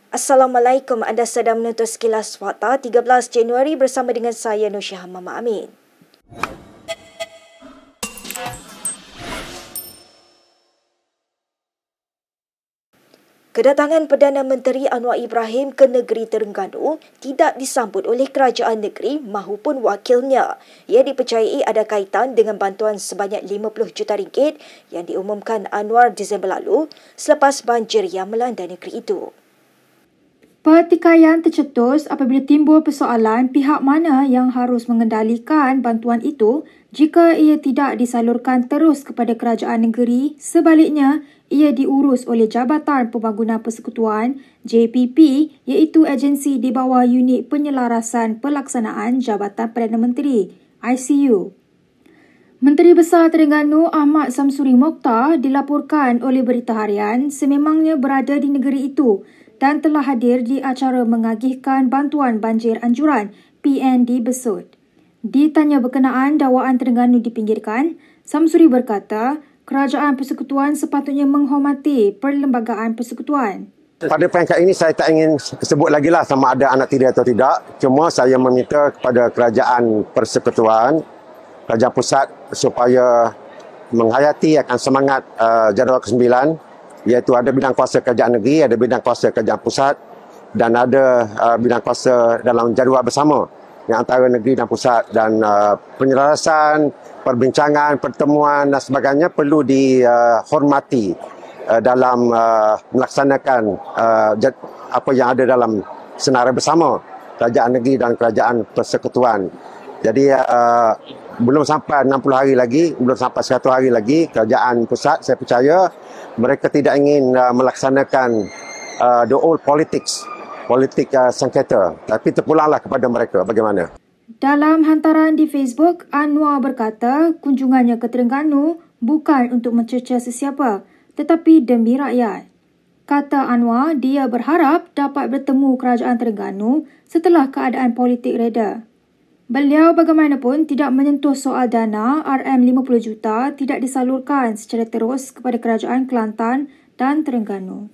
Assalamualaikum, anda sedang menonton Sekilas Fakta 13 Januari bersama dengan saya Nur Syah Mama Amin. Kedatangan Perdana Menteri Anwar Ibrahim ke negeri Terengganu tidak disambut oleh kerajaan negeri mahupun wakilnya. Ia dipercayai ada kaitan dengan bantuan sebanyak 50 juta ringgit yang diumumkan Anwar Disember lalu selepas banjir yang melanda negeri itu. Pertikaian tercetus apabila timbul persoalan pihak mana yang harus mengendalikan bantuan itu jika ia tidak disalurkan terus kepada kerajaan negeri, sebaliknya ia diurus oleh Jabatan Pembangunan Persekutuan JPP iaitu agensi di bawah Unit Penyelarasan Pelaksanaan Jabatan Perdana Menteri ICU. Menteri Besar Terengganu Ahmad Samsuri Mokhtar dilaporkan oleh Berita Harian sememangnya berada di negeri itu dan telah hadir di acara mengagihkan bantuan banjir anjuran PND Besut. Ditanya berkenaan dakwaan Terengganu dipinggirkan, Samsuri berkata kerajaan persekutuan sepatutnya menghormati perlembagaan persekutuan. Pada peringkat ini saya tak ingin sebut lagi lah sama ada anak tiri atau tidak. Cuma saya meminta kepada kerajaan persekutuan, kerajaan pusat supaya menghayati akan semangat jadual ke-9, iaitu ada bidang kuasa kerajaan negeri, ada bidang kuasa kerajaan pusat dan ada bidang kuasa dalam jadual bersama yang antara negeri dan pusat, dan penyelarasan, perbincangan, pertemuan dan sebagainya perlu dihormati dalam melaksanakan apa yang ada dalam senarai bersama kerajaan negeri dan kerajaan persekutuan. Jadi belum sampai 60 hari lagi, belum sampai 100 hari lagi, kerajaan pusat saya percaya mereka tidak ingin melaksanakan the old politics, politik sengketa, tapi terpulanglah kepada mereka bagaimana. Dalam hantaran di Facebook, Anwar berkata kunjungannya ke Terengganu bukan untuk mencerca sesiapa, tetapi demi rakyat. Kata Anwar, dia berharap dapat bertemu kerajaan Terengganu setelah keadaan politik reda. Beliau bagaimanapun tidak menyentuh soal dana RM50 juta tidak disalurkan secara terus kepada kerajaan Kelantan dan Terengganu.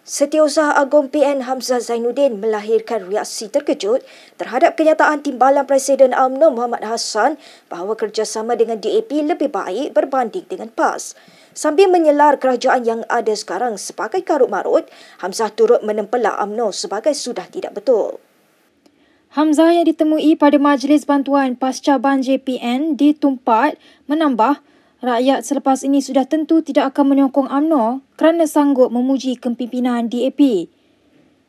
Setiausaha Agung PN Hamzah Zainuddin melahirkan reaksi terkejut terhadap kenyataan Timbalan Presiden UMNO Muhammad Hassan bahawa kerjasama dengan DAP lebih baik berbanding dengan PAS. Sambil menyelar kerajaan yang ada sekarang sebagai karut-marut, Hamzah turut menempelak UMNO sebagai sudah tidak betul. Hamzah yang ditemui pada Majlis Bantuan Pasca Banjir PN di Tumpat menambah, rakyat selepas ini sudah tentu tidak akan menyokong UMNO kerana sanggup memuji kepimpinan DAP.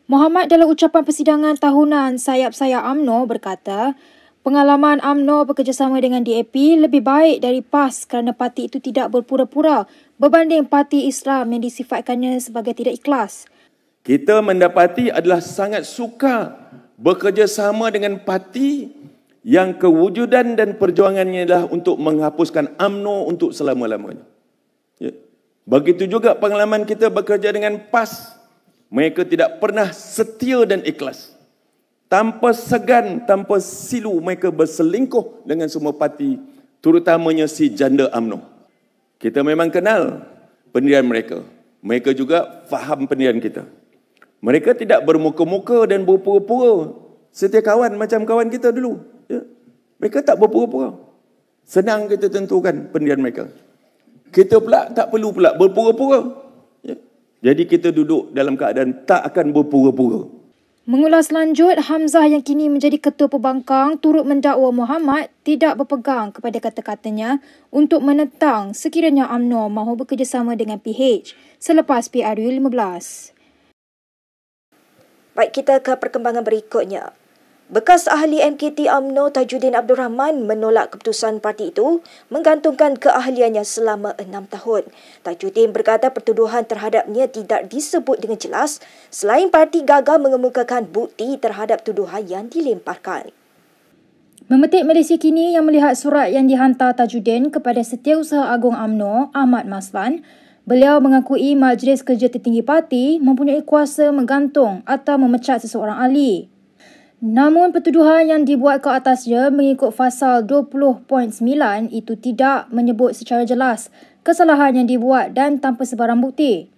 Muhammad dalam ucapan persidangan tahunan sayap-sayap UMNO berkata, pengalaman UMNO bekerjasama dengan DAP lebih baik dari PAS kerana parti itu tidak berpura-pura berbanding parti Islam yang disifatkannya sebagai tidak ikhlas. Kita mendapati adalah sangat sukar bekerjasama dengan parti yang kewujudan dan perjuangannya adalah untuk menghapuskan UMNO untuk selama-lamanya. Ya. Begitu juga pengalaman kita bekerja dengan PAS. Mereka tidak pernah setia dan ikhlas. Tanpa segan, tanpa silu, mereka berselingkuh dengan semua parti, terutamanya si janda UMNO. Kita memang kenal pendirian mereka. Mereka juga faham pendirian kita. Mereka tidak bermuka-muka dan berpura-pura setia kawan macam kawan kita dulu. Ya. Mereka tak berpura-pura. Senang kita tentukan pendirian mereka. Kita pula tak perlu pula berpura-pura. Ya. Jadi kita duduk dalam keadaan tak akan berpura-pura. Mengulas lanjut, Hamzah yang kini menjadi Ketua Pembangkang turut mendakwa Muhammad tidak berpegang kepada kata-katanya untuk menentang sekiranya UMNO mahu bekerjasama dengan PH selepas PRU 15. Baik, kita ke perkembangan berikutnya. Bekas ahli MKT UMNO Tajuddin Abdul Rahman menolak keputusan parti itu menggantungkan keahliannya selama 6 tahun. Tajuddin berkata pertuduhan terhadapnya tidak disebut dengan jelas selain parti gagal mengemukakan bukti terhadap tuduhan yang dilemparkan. Memetik Malaysia Kini yang melihat surat yang dihantar Tajuddin kepada Setiausaha Agung UMNO Ahmad Maslan, beliau mengakui Majlis Kerja Tertinggi Parti mempunyai kuasa menggantung atau memecat seseorang ahli. Namun pertuduhan yang dibuat ke atasnya mengikut pasal 20.9 itu tidak menyebut secara jelas kesalahan yang dibuat dan tanpa sebarang bukti.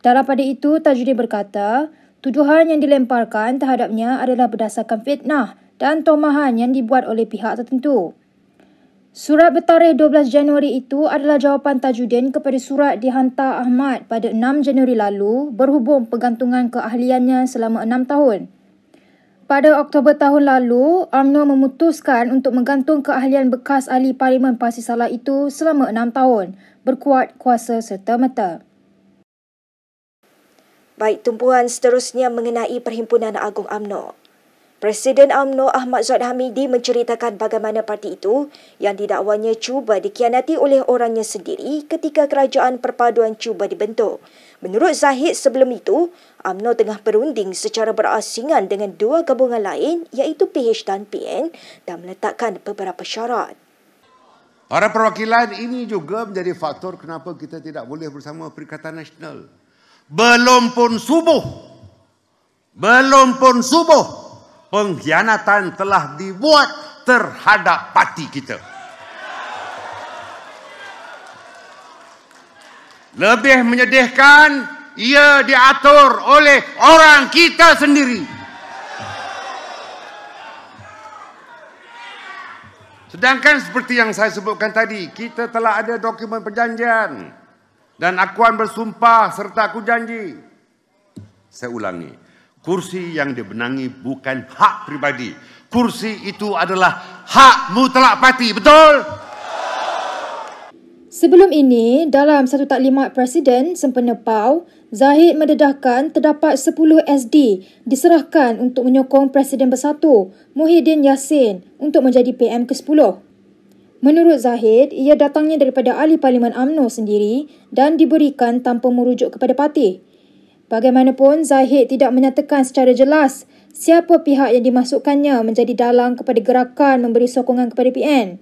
Dalam pada itu, Tajudin berkata, tuduhan yang dilemparkan terhadapnya adalah berdasarkan fitnah dan tomahan yang dibuat oleh pihak tertentu. Surat bertarikh 12 Januari itu adalah jawapan Tajudin kepada surat dihantar Ahmad pada 6 Januari lalu berhubung pergantungan keahliannya selama 6 tahun. Pada Oktober tahun lalu, UMNO memutuskan untuk menggantung keahlian bekas ahli Parlimen Pasir Salah itu selama 6 tahun, berkuat kuasa serta-merta. Baik, tumpuan seterusnya mengenai Perhimpunan Agung UMNO. Presiden UMNO Ahmad Zahid Hamidi menceritakan bagaimana parti itu yang didakwanya cuba dikhianati oleh orangnya sendiri ketika kerajaan perpaduan cuba dibentuk. Menurut Zahid, sebelum itu, UMNO tengah berunding secara berasingan dengan dua gabungan lain iaitu PH dan PN dan meletakkan beberapa syarat. Para perwakilan ini juga menjadi faktor kenapa kita tidak boleh bersama Perikatan Nasional. Belum pun subuh, pengkhianatan telah dibuat terhadap parti kita. Lebih menyedihkan, ia diatur oleh orang kita sendiri. Sedangkan seperti yang saya sebutkan tadi, kita telah ada dokumen perjanjian dan akuan bersumpah serta aku janji. Saya ulangi, kursi yang dibenangi bukan hak pribadi. Kursi itu adalah hak mutlak parti, betul? Sebelum ini, dalam satu taklimat Presiden sempena PAU, Zahid mendedahkan terdapat 10 SD diserahkan untuk menyokong Presiden Bersatu, Muhyiddin Yassin, untuk menjadi PM ke-10. Menurut Zahid, ia datangnya daripada ahli Parlimen UMNO sendiri dan diberikan tanpa merujuk kepada parti. Bagaimanapun, Zahid tidak menyatakan secara jelas siapa pihak yang dimasukkannya menjadi dalang kepada gerakan memberi sokongan kepada PN.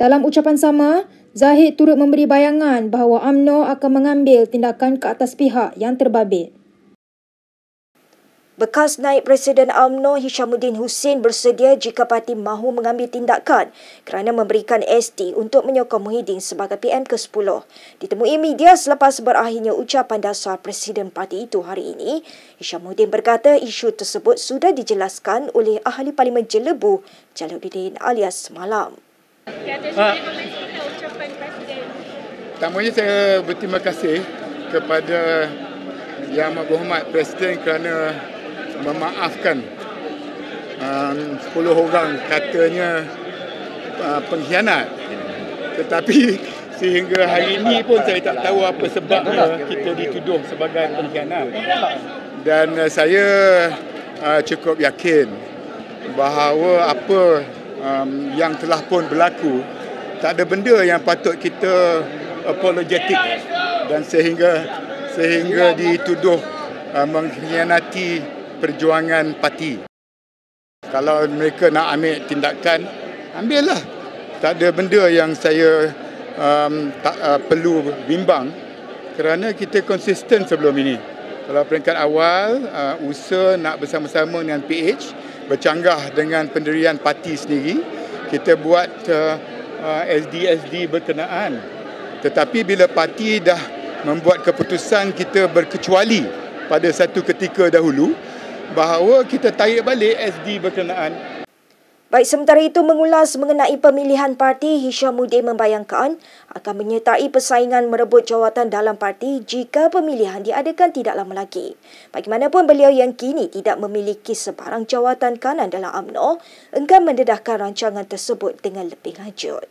Dalam ucapan sama, Zahid turut memberi bayangan bahawa UMNO akan mengambil tindakan ke atas pihak yang terbabit. Bekas Naib Presiden UMNO Hishamuddin Hussein bersedia jika parti mahu mengambil tindakan kerana memberikan ST untuk menyokong Muhyiddin sebagai PM ke-10. Ditemui media selepas berakhirnya ucapan dasar Presiden parti itu hari ini, Hishamuddin berkata isu tersebut sudah dijelaskan oleh Ahli Parlimen Jelebu, Jalaluddin alias Semalam. Pertamanya saya berterima kasih kepada Yang Berhormat Presiden kerana memaafkan 10 orang katanya pengkhianat. Tetapi sehingga hari ini pun saya tak tahu apa sebabnya kita dituduh sebagai pengkhianat. Dan saya cukup yakin bahawa apa yang telah pun berlaku, tak ada benda yang patut kita apologetik dan sehingga dituduh mengkhianati perjuangan parti. Kalau mereka nak ambil tindakan, ambillah. Tak ada benda yang saya tak perlu bimbang kerana kita konsisten sebelum ini. Kalau peringkat awal, usaha nak bersama-sama dengan PH, bercanggah dengan pendirian parti sendiri, kita buat SD berkenaan. Tetapi bila parti dah membuat keputusan kita berkecuali pada satu ketika dahulu, bahawa kita tarik balik SD berkenaan. Baik, sementara itu mengulas mengenai pemilihan parti, Hishamuddin membayangkan akan menyertai persaingan merebut jawatan dalam parti jika pemilihan diadakan tidak lama lagi. Bagaimanapun beliau yang kini tidak memiliki sebarang jawatan kanan dalam UMNO enggan mendedahkan rancangan tersebut dengan lebih lanjut.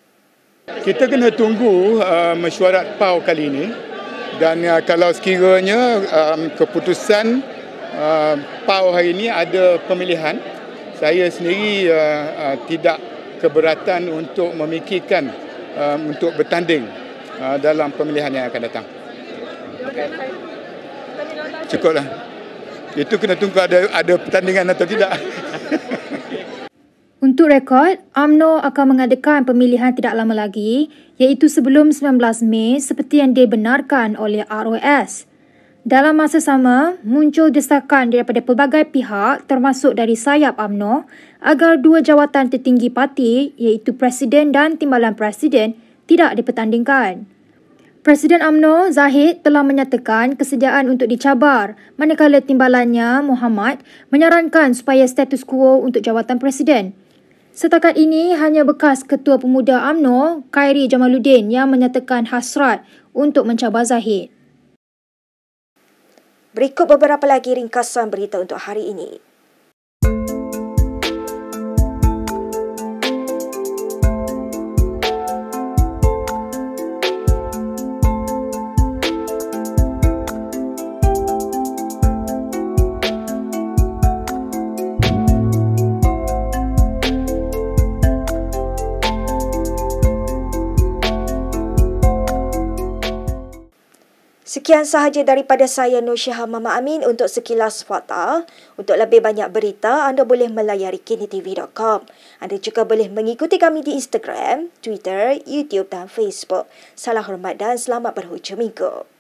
Kita kena tunggu mesyuarat PAU kali ini dan kalau sekiranya keputusan PAU hari ini ada pemilihan, saya sendiri tidak keberatan untuk memikirkan untuk bertanding dalam pemilihan yang akan datang. Cukuplah. Itu kena tunggu ada pertandingan atau tidak. Untuk rekod, UMNO akan mengadakan pemilihan tidak lama lagi, iaitu sebelum 19 Mei seperti yang dibenarkan oleh ROS. Dalam masa sama, muncul desakan daripada pelbagai pihak termasuk dari sayap UMNO agar dua jawatan tertinggi parti iaitu Presiden dan Timbalan Presiden tidak dipertandingkan. Presiden UMNO, Zahid, telah menyatakan kesediaan untuk dicabar manakala timbalannya, Muhammad, menyarankan supaya status quo untuk jawatan Presiden. Setakat ini, hanya bekas Ketua Pemuda UMNO, Khairi Jamaluddin yang menyatakan hasrat untuk mencabar Zahid. Berikut beberapa lagi ringkasan berita untuk hari ini. Sekian sahaja daripada saya Nur Syahah Mama Amin untuk Sekilas Fakta. Untuk lebih banyak berita, anda boleh melayari kinitv.com. Anda juga boleh mengikuti kami di Instagram, Twitter, YouTube dan Facebook. Salam hormat dan selamat berhujung minggu.